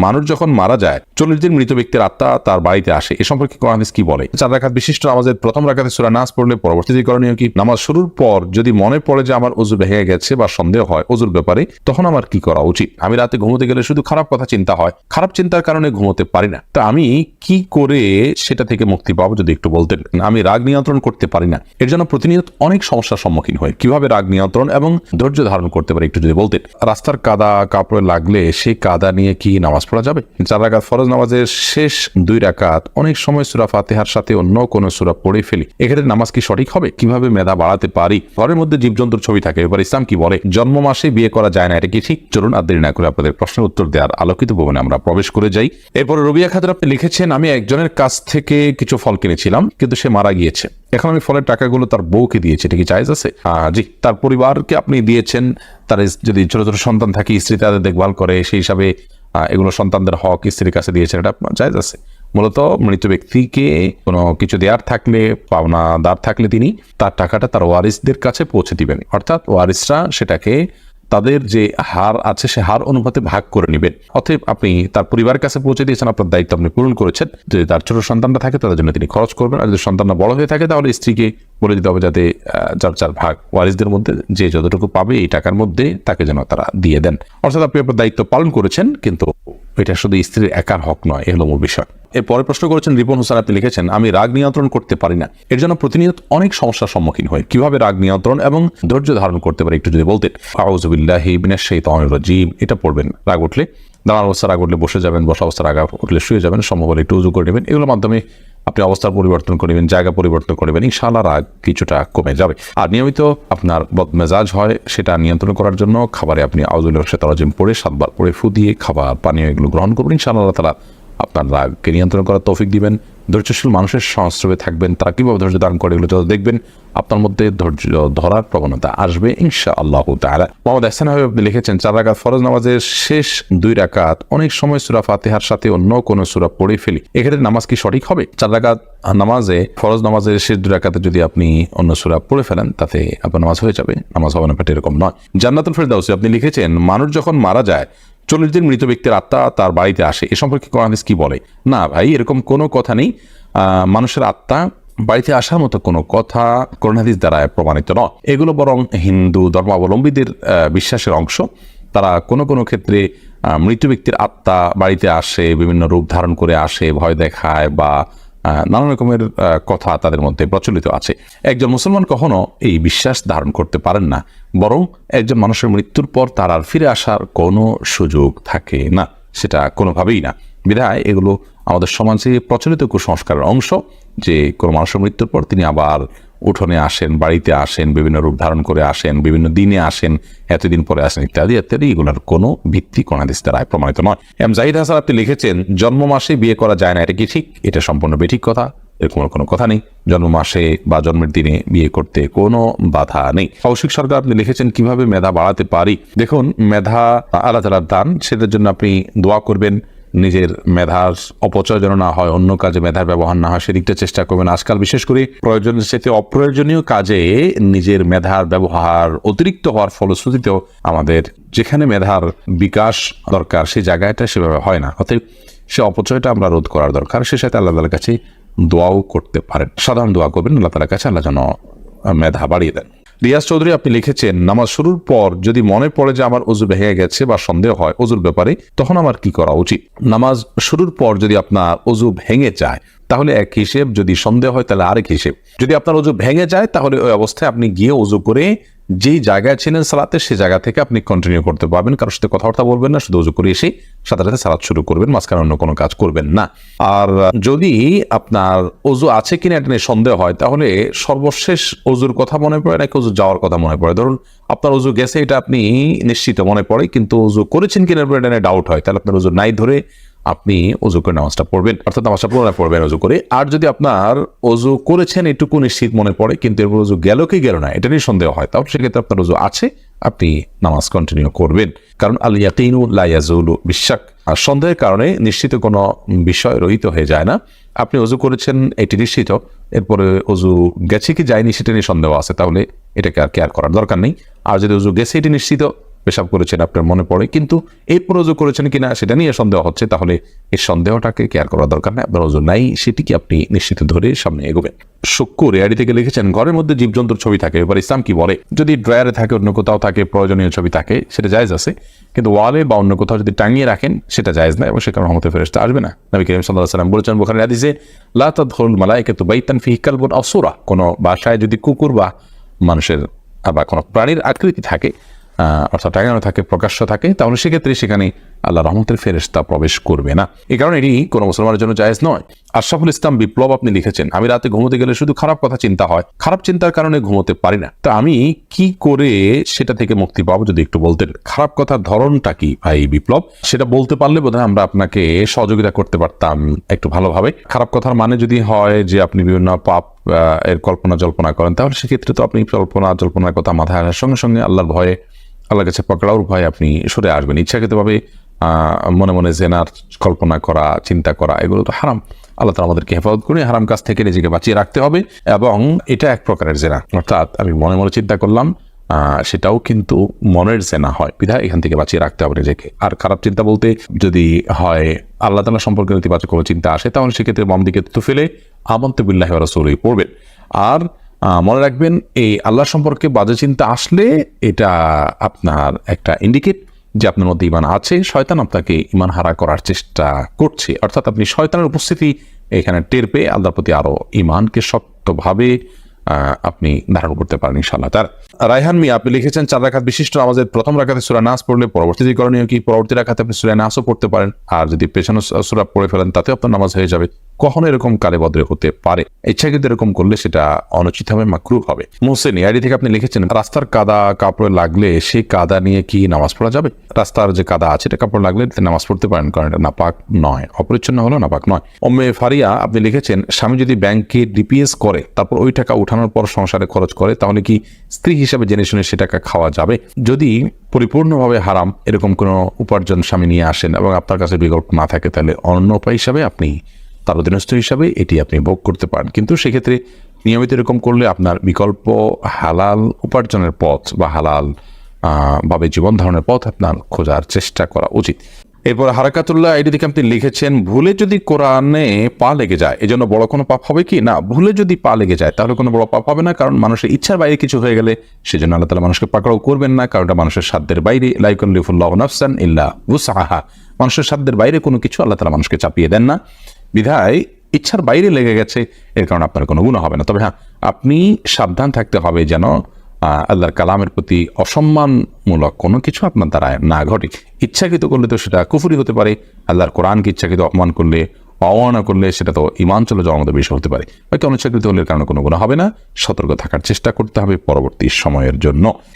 মানুষ যখন মারা যায় 40 দিন মৃত ব্যক্তির আত্মা তার বাড়িতে আসে, এ সম্পর্কে কোরআন হাদিস কি বলে? 4 রাকাত বিশিষ্ট নামাজের প্রথম রাকাতে সূরা নাস পড়লে পরবর্তীতে করণীয় কি? নামাজ শুরুর পর যদি মনে পড়ে যে আমার ওযু ভেঙে গেছে বা সন্দেহ হয় ওযুর ব্যাপারে, তখন আমার কি করা উচিত? আমি রাতে ঘুমোতে গেলে শুধু খারাপ কথা চিন্তা হয়, খারাপ চিন্তার কারণে ঘুমোতে পারি না, তো আমি কি করে সেটা থেকে মুক্তি পাবো যদি একটু বলতেন। আমি রাগ নিয়ন্ত্রণ করতে পারি না, এর জন্য প্রতিনিয়ত অনেক সমস্যার সম্মুখীন হয়, কিভাবে রাগ নিয়ন্ত্রণ এবং ধৈর্য ধারণ করতে পারি একটু যদি বলতেন। রাস্তার কাদা কাপড়ে লাগলে সেই কাদা নিয়ে কি নামাজ পড়া যাবে? 4 রাকাত ফরজ নামাজের শেষ 2 রাকাত অনেক সময় সূরা ফাতিহার সাথে অন্য কোনো সূরা পড়ে ফেলি, এক্ষেত্রে নামাজ কি সঠিক হবে? কিভাবে মেধা বাড়াতে পারি? ঘরের মধ্যে জীবজন্তুর ছবি থাকে, এবার ইসলাম কি বলে? জন্ম মাসে বিয়ে করা যায় না, এটা কি ঠিক? চলুন আর দেরি না করে আপনাদের প্রশ্নের উত্তর দেওয়ার আলোকিত ভবনে আমরা প্রবেশ করে যাই। এরপরে রবিয়া খাতুন আপনি লিখেছেন, আমি একজনের কাছ থেকে কিছু ফল কিনেছিলাম কিন্তু সে মারা গিয়েছে, এখন আমি ফলের টাকাগুলো তার বউকে দিয়েছি, এটা কি জায়েজ আছে? জি, তার পরিবারকে আপনি দিয়েছেন, তার যদি ছোট ছোট সন্তান থাকে স্ত্রী তাদের দেখভাল করে, সেই হিসাবে এগুলো সন্তানদের হক, স্ত্রীর কাছে দিয়েছেন, এটা জায়েজ আছে। মূলত মৃত ব্যক্তিকে কোনো কিছু দেওয়ার থাকলে, পাওনাদার থাকলে তিনি তার টাকাটা তার ওয়ারিসদের কাছে পৌঁছে দিবেন, অর্থাৎ ওয়ারিসরা সেটাকে তাদের যে হার আছে সে হার অনুপাতে ভাগ করে নেবেন। অতএব আপনি তার পরিবারের কাছে পৌঁছে দিয়েছেন, আপনার দায়িত্ব আপনি পূরণ করেছেন। যদি তার ছোট সন্তানরা থাকে তাদের জন্য তিনি খরচ করবেন, আর যদি সন্তানরা বড় হয়ে থাকে তাহলে স্ত্রীকে বলে দিতে হবে যাতে যার ভাগ ওয়ারিসদের মধ্যে যে যতটুকু পাবে এই টাকার মধ্যে তাকে যেন তারা দিয়ে দেন। অর্থাৎ আপনি আপনার দায়িত্ব পালন করেছেন, কিন্তু এটা শুধু স্ত্রীর একার হক নয়, এ হলো মূল বিষয়। এরপরে প্রশ্ন করেছেন রিপন হোসেন, আপনি লিখেছেন, আমি রাগ নিয়ন্ত্রণ করতে পারি না, এর জন্য প্রতিনিয়ত অনেক সমস্যার সম্মুখীন হয়, কিভাবে রাগ নিয়ন্ত্রণ এবং ধৈর্য ধারণ করতে পারি একটু যদি বলতেন। আউযু বিল্লাহি মিনাশ শাইতানির রাজীম, এটা পড়বেন। রাগ উঠলে দাঁড়ানো অবস্থা রাগ উঠলে বসে যাবেন, বসা অবস্থা রাগ উঠলে শুয়ে যাবেন, সম্ভব হলে একটু উজু করে নেবেন, এগুলোর মাধ্যমে আপনি অবস্থার পরিবর্তন করবেন, জায়গা পরিবর্তন করবেন, ইনশাআল্লাহ রাগ কিছুটা কমে যাবে। আর নিয়মিত আপনার বদমেজাজ হয় সেটা নিয়ন্ত্রণ করার জন্য খাবারে আপনি আউযু বিল্লাহি মিনাশ শাইতানির রাজীম পড়ে 7 বার পড়ে ফু দিয়ে খাবার পানীয় এগুলো গ্রহণ করবেন, ইনশাআল্লাহ আল্লাহ তাআলা আপনার রাগকে নিয়ন্ত্রণ করার তৌফিক দিবেন। ধৈর্যশীল মানুষের সংস্রবে থাকবেন, তারা কিভাবে ধৈর্য ধারণ করে এগুলো যত দেখবেন আপনার মধ্যে ধৈর্য ধরার প্রবণতা আসবে ইনশাআল্লাহ তাআলা। মোহাম্মদ হাসান ভাই আপনি লিখেছেন, 4 রাকাত ফরজ নামাজের শেষ 2 রাকাত অনেক সময় সূরা ফাতিহার সাথে অন্য কোনো সূরা পড়ে ফেলি, এক্ষেত্রে নামাজ কি সঠিক হবে? 4 রাকাত নামাজে ফরজ নামাজের শেষ 2 রাকাতে যদি আপনি অন্য সূরা পড়ে ফেলেন তাতে আপনার নামাজ হয়ে যাবে, নামাজ হবে না, পেটে এরকম নয়। জান্নাতুল ফেরদাউসী আপনি লিখেছেন, মানুষ যখন মারা যায় 40 দিন মৃত ব্যক্তির আত্মা তার বাড়িতে আসে, এ সম্পর্কে কোরআন হাদিস কি বলে? না ভাই, এরকম কোনো কথা নেই। মানুষের আত্মা বাড়িতে আসার মতো কোনো কথা কোরআন হাদিস দ্বারা প্রমাণিত নয়, এগুলো বরং হিন্দু ধর্মাবলম্বীদের বিশ্বাসের অংশ। তারা কোনো কোনো ক্ষেত্রে মৃত ব্যক্তির আত্মা বাড়িতে আসে, বিভিন্ন রূপ ধারণ করে আসে, ভয় দেখায় বা নানা রকমের কথা তাদের মধ্যে প্রচলিত আছে। একজন মুসলমান কখনো এই বিশ্বাস ধারণ করতে পারেন না, বরং একজন মানুষের মৃত্যুর পর তার আর ফিরে আসার কোনো সুযোগ থাকে না, সেটা কোনোভাবেই না। বিধায় এগুলো আমাদের সমাজে প্রচলিত কুসংস্কারের অংশ যে কোনো মানুষের মৃত্যুর পর তিনি আবার উঠোনে আসেন, বাড়িতে আসেন, বিভিন্ন রূপ ধারণ করে আসেন, বিভিন্ন দিনে আসেন, এতদিন পরে আসেন, ইত্যাদি ইত্যাদি। এগুলোর কোনো ভিত্তি কোন হাদিস দ্বারা প্রমাণিত নয়। এম জাহিদ হাসান আপনি লিখেছেন, জন্ম মাসে বিয়ে করা যায় না, এটা কি ঠিক? এটা সম্পূর্ণ বেঠিক কথা, এরকম কোনো কথা নেই। জন্ম মাসে বা জন্মের দিনে বিয়ে করতে কোনো বাধা নেই। কৌশিক সরকার আপনি লিখেছেন, কিভাবে মেধা বাড়াতে পারি? দেখুন, মেধা আল্লাহ তাআলার দান, সেটার জন্য আপনি দোয়া করবেন, নিজের মেধার অপচয় যেন না হয়, অন্য কাজে মেধার ব্যবহার না হয় সেদিকটা চেষ্টা করবেন। আজকাল বিশেষ করে প্রয়োজনের সাথে অপ্রয়োজনীয় কাজে নিজের মেধার ব্যবহার অতিরিক্ত হওয়ার ফলশ্রুতিতেও আমাদের যেখানে মেধার বিকাশ দরকার সেই জায়গাটা সেভাবে হয় না, অতএব সে অপচয়টা আমরা রোধ করার দরকার। সে সাথে আল্লাহ তাআলার কাছে দোয়াও করতে পারেন, সাধারণ দোয়া করবেন আল্লাহ তাআলার কাছে, আল্লাহ যেন মেধা বাড়িয়ে দেন। রিয়াজ চৌধুরী আপনি লিখেছেন, নামাজ শুরুর পর যদি মনে পড়ে যে আমার ওযু ভেঙে গেছে বা সন্দেহ হয় ওযুর ব্যাপারে, তখন আমার কি করা উচিত? নামাজ শুরুর পর যদি আপনার ওযু ভেঙে যায় তাহলে এক হিসেব, যদি সন্দেহ হয় তাহলে আরেক হিসেব। যদি আপনার ওযু ভেঙে যায় তাহলে ওই অবস্থায় আপনি গিয়ে ওযু করে যেই জায়গায় ছিলেন সালাতে সেই জায়গা থেকে আপনি কন্টিনিউ করতে পারবেন, কারোর সাথে কথাবার্তা বলবেন না, শুধু ওযু করে এসে সাথে সাথে সালাত শুরু করবেন, মাঝখানে অন্য কোনো কাজ করবেন না। আর যদি আপনার ওযু আছে কিনা এটা নিয়ে সন্দেহ হয় তাহলে সর্বশেষ ওযুর কথা মনে পড়ে নাকি ওযু যাওয়ার কথা মনে পড়ে? ধরুন আপনার ওযু গেছে এটা আপনি নিশ্চিত মনে পড়ে, কিন্তু ওযু করেছেন কিনা এটা নিয়ে ডাউট হয়, তাহলে আপনার ওযু নাই ধরে আপনি ওযু করে নামাজটা পড়বেন, অর্থাৎ নামাজটা পুনরায় পড়বেন ওযু করে। আর যদি আপনার ওযু করেছেন এটুকু নিশ্চিত মনে পড়ে কিন্তু এরপর ওযু গেল কি গেল না এটা নিয়ে সন্দেহ হয়, তাহলে সেক্ষেত্রে আপনার ওযু আছে, আপনি নামাজ কন্টিনিউ করবেন। কারণ আল ইয়াকিনু লা ইয়াজুলু বিশাক, আর সন্দেহের কারণে নিশ্চিত কোনো বিষয় রহিত হয়ে যায় না। আপনি ওযু করেছেন এটি নিশ্চিত, এরপরে ওযু গেছে কি যায়নি সেটা নিয়ে সন্দেহ আছে, তাহলে এটাকে আর কেয়ার করার দরকার নেই। আর যদি ওযু গেছে এটি নিশ্চিত, পেশাব করেছেন আপনার মনে পড়ে, কিন্তু এরপর অজু করেছেন কিনা সেটা নিয়ে সন্দেহ হচ্ছে, তাহলে এই সন্দেহটাকে কেয়ার করার দরকার নেই। আপনার অজু নাই সেটিকে আপনি নিশ্চিত ধরে সামনে এগোবেন। শুক্কুর এআইডি থেকে লিখেছেন, ঘরের মধ্যে জীবজন্তুর ছবি থাকে, এবার ইসলাম কি বলে? যদি ড্রয়ারে থাকে, অন্য কোথাও থাকে, প্রয়োজনীয় ছবি থাকে, সেটা জায়েজ আছে, কিন্তু ওয়ালে বা অন্য কোথাও যদি টাঙিয়ে রাখেন সেটা জায়েজ না, এবং সেখানে রহমতের ফেরেশতা আসবে না। নবী করিম সাল্লাল্লাহু আলাইহি ওয়াসাল্লাম বলেছেন বুখারীর হাদিসে, লা তাদখুলুল মালায়েকাতু বাইতান ফিহি কালবুন আও সূরা, কোন বাসায় যদি কুকুর বা মানুষের বা কোনো প্রাণীর আকৃতি থাকে, অর্থাৎ টাঙানো থাকে, প্রকাশ্য থাকে, তাহলে সেক্ষেত্রে সেখানে আল্লাহ রহমতের ফেরেশতা প্রবেশ করবে না। এই কারণে এটি কোনো মুসলমানের জন্য জায়েজ নয়। আশরাফুল ইসলাম বিপ্লব আপনি লিখেছেন, আমি রাতে ঘুমোতে গেলে শুধু খারাপ কথা চিন্তা হয়, খারাপ চিন্তার কারণে ঘুমোতে পারি না, তো আমি কি করে সেটা থেকে মুক্তি পাবো যদি একটু বলতেন। খারাপ কথার ধরনটা কি ভাই বিপ্লব, সেটা বলতে পারলে বোধহয় আমরা আপনাকে সহযোগিতা করতে পারতাম একটু ভালোভাবে। খারাপ কথার মানে যদি হয় যে আপনি বিভিন্ন পাপ এর কল্পনা জল্পনা করেন, তাহলে সেক্ষেত্রে তো আপনি কল্পনা জল্পনার কথা মাথায় আসার সঙ্গে সঙ্গে আল্লাহর ভয়ে, আল্লাহর কাছে পকড়াওর ভয়ে আপনি সরে আসবেন। ইচ্ছাকৃতভাবে মনে মনে জেনার কল্পনা করা, চিন্তা করা, এগুলো তো হারাম। আল্লাহ তাআলা আমাদেরকে হেফাজত করে হারাম কাজ থেকে নিজেকে বাঁচিয়ে রাখতে হবে, এবং এটা এক প্রকারের জেনা, অর্থাৎ আমি মনে মনে চিন্তা করলাম, সেটাও কিন্তু মনের জেনা হয়, বিধায় এখান থেকে বাঁচিয়ে রাখতে হবে নিজেকে। আর খারাপ চিন্তা বলতে যদি হয় আল্লাহ তাআলা সম্পর্কে নেতিবাচক কোনো চিন্তা আসে, তাহলে সেক্ষেত্রে বাম দিকে তো ফেলে আমানতু বিল্লাহি ওয়া রাসূলিহি পড়বেন। আর মনে রাখবেন, এই আল্লাহ সম্পর্কে বাজে চিন্তা আসলে এটা আপনার একটা ইন্ডিকেট যে আপনার মধ্যে ঈমান আছে, শয়তান আপনাকে ঈমান হারা করার চেষ্টা করছে, অর্থাৎ আপনি শয়তানের উপস্থিতি এখানে টের পেয়ে আল্লাহর প্রতি আরো ঈমানকে শক্তভাবে আপনি ধারণ করতে পারেন ইনশাআল্লাহ। তার রায়হান মিয়া আপনি লিখেছেন, 4 রাকাত বিশিষ্ট নামাজের প্রথম রাকাতে সূরা নাস পড়লে পরবর্তীতে করণীয় কি? পরবর্তী রাকাতে আপনি সূরা নাসও পড়তে পারেন, আর যদি পেছনে সূরা পড়ে ফেলেন তাতেও আপনার নামাজ হয়ে যাবে। কখনো এরকম কালে বদলে হতে পারে, ইচ্ছাকৃত এরকম করলে সেটা অনুচিত হবে, মাকরুহ হবে। মুহসিন আইডি থেকে আপনি লিখেছেন, রাস্তার কাদা কাপড়ে লাগলে সেই কাদা নিয়ে কি নামাজ পড়া যাবে? রাস্তার যে কাদা আছে এটা কাপড় লাগলে নামাজ পড়তে পারেন, কারণ এটা নাপাক নয়, অপরিচ্ছন্ন হলো নাপাক নয়। ফারিয়া আপনি লিখেছেন, স্বামী যদি ব্যাংকে ডিপিএস করে তারপর ওই টাকা উঠানোর পর সংসারে খরচ করে, তাহলে কি স্ত্রী হিসাবে জেনে শুনে সে টাকা খাওয়া যাবে? যদি পরিপূর্ণভাবে হারাম এরকম কোনো উপার্জন স্বামী নিয়ে আসেন এবং আপনার কাছে বিকল্প না থাকে, তাহলে অন্য উপায় হিসাবে আপনি তার অধীনস্থ হিসাবে এটি আপনি ভোগ করতে পারেন। কিন্তু সেক্ষেত্রে নিয়মিত এরকম করলে আপনার বিকল্প হালাল উপার্জনের পথ বা হালাল ভাবে জীবন ধারণের পথ আপনার খোঁজার চেষ্টা করা উচিত। এরপর হারাকাতুল্লাহ আইডি থেকে আপনি লিখেছেন, ভুলে যদি কোরআনে পা লেগে যায় এজন্য বড় কোনো পাপ হবে কি? না, ভুলে যদি পা লেগে যায় তাহলে কোনো বড় পাপ হবে না, কারণ মানুষের ইচ্ছার বাইরে কিছু হয়ে গেলে সেজন্য আল্লাহ তাআলা মানুষকে পাকড়াও করবেন না, কারণ এটা মানুষের সাধ্যের বাইরে। লা ইউকাল্লিফুল্লাহু নাফসান ইল্লা উসআহা, মানুষের সাধ্যের বাইরে কোনো কিছু আল্লাহ তাআলা মানুষকে চাপিয়ে দেন না, বিধায় ইচ্ছার বাইরে লেগে গেছে এর কারণে আপনার কোনো গুনাহ হবে না। তবে হ্যাঁ, আপনি সাবধান থাকতে হবে যেন আল্লাহর কালামের প্রতি অসম্মানমূলক কোনো কিছু আপনার দ্বারা না ঘটে। ইচ্ছাকৃত করলে তো সেটা কুফরি হতে পারে, আল্লাহর কোরআনকে ইচ্ছাকৃত অপমান করলে, অবমাননা করলে সেটা তো ঈমান চলে যাওয়ার মতো বিষয় হতে পারে। হয়তো অনিচ্ছাকৃত হলে কারণে কোনো গুনাহ হবে না, সতর্ক থাকার চেষ্টা করতে হবে পরবর্তী সময়ের জন্য।